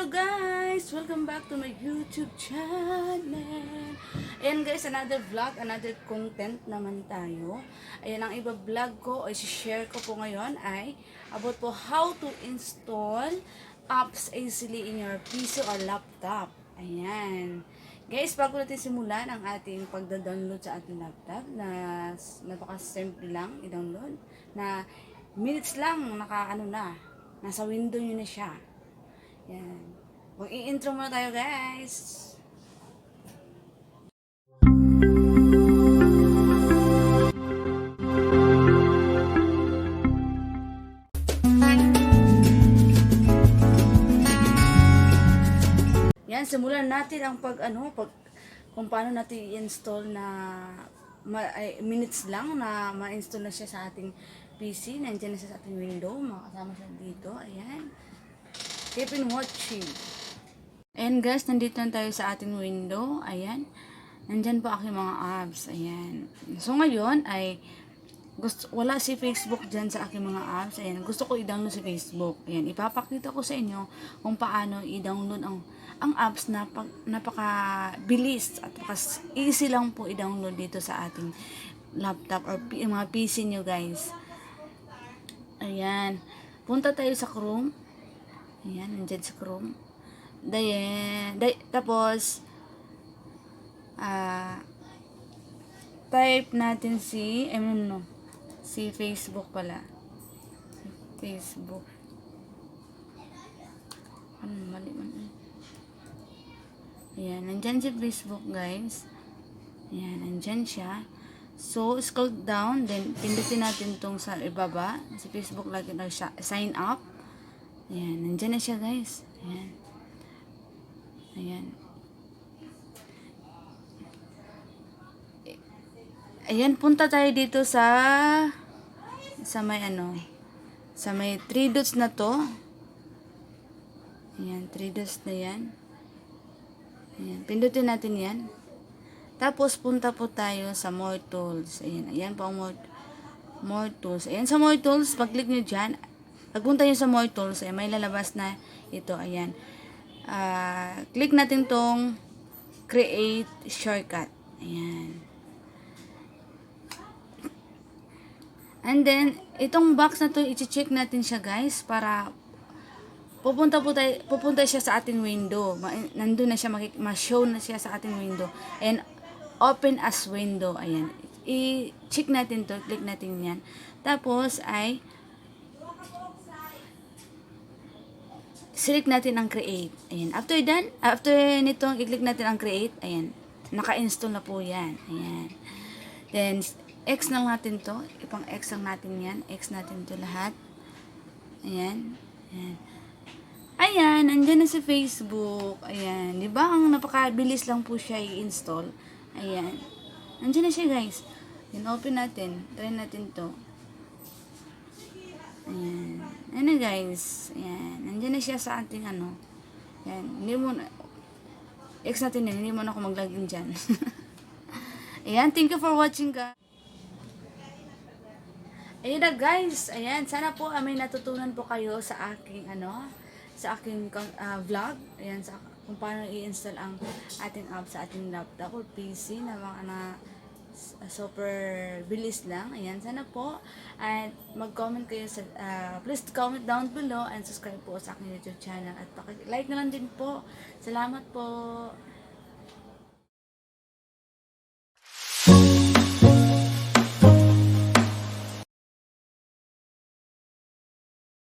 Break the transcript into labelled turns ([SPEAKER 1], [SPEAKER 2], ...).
[SPEAKER 1] Hello guys! Welcome back to my YouTube channel. Ayan guys, another vlog, another content naman tayo. Ayan, ang iba-vlog ko o share ko po ngayon ay about po how to install apps easily in your PC or laptop. Ayan. Guys, bago natin simulan ang ating pagda-download sa ating laptop na napaka-simple lang i-download na minutes lang nasa window nyo na siya. Yan. Mag-i-intro muna tayo, guys. Yan, simulan natin ang kung paano natin i-install na minutes lang na ma-install na siya sa ating PC. Nandiyan na siya sa ating window. Makasama siya dito. Ayan. Keep in watching. And guys, nandito na tayo sa ating window. Ayan. Nandyan po aking mga apps. Ayan. So ngayon ay wala si Facebook dyan sa aking mga apps. Ayan. Gusto ko i-download si Facebook. Ayan. Ipapakita ko sa inyo kung paano i-download ang apps na napakabilis at easy lang po i-download dito sa ating laptop or mga PC nyo guys. Ayan. Punta tayo sa Chrome. Ayan, nandyan sa Chrome. Tapos, type natin si Facebook pala. Facebook. Mali man. Ayan, nandyan si Facebook, guys. Ayan, nandyan siya. So, scroll down, then pindutin natin tong sa ibaba. Si Facebook lagi na siya, sign up. Ayan, nandyan na siya guys. Ayan. Ayan. Ayan, punta tayo dito sa may sa may 3 dots na to. Ayan, 3 dots na yan. Ayan, pindutin natin yan. Tapos, punta po tayo sa more tools. Ayan, ayan po ang more tools. Ayan, sa more tools, pag-click nyo dyan, pagpunta nyo sa more tools, may lalabas na ito. Ayan. Click natin tong create shortcut. Ayan. And then, itong box na to, i-check natin siya guys, para pupunta siya sa ating window. Nandun na siya, ma-show na siya sa ating window. And, open as window. Ayan. I-check natin to, click natin yan. Tapos, select natin ang create. Ayan. After nitong i-click natin ang create, ayan. Naka-install na po yan. Ayan. Then, X lang natin to. Ipang X lang natin yan. X natin to lahat. Ayan. Ayan. Ayan. Andyan na si Facebook. Ayan. Diba? Ang napakabilis lang po siya i-install. Ayan. Andyan na siya guys. Then, open natin. Try natin to. Ayan. Ano guys. Ayan. Nandiyan na siya sa ating Ayan. Hindi mo na. X natin yan. Hindi mo na ako mag-login dyan. Ayan. Thank you for watching guys. Ayan na guys. Ayan. Sana po may natutunan po kayo sa aking vlog. Ayan. Kung paano i-install ang ating app sa ating laptop or PC na mga super bilis lang. Ayan, sana po at mag-comment kayo please comment down below and subscribe po sa aking YouTube channel at like na lang din po. Salamat po.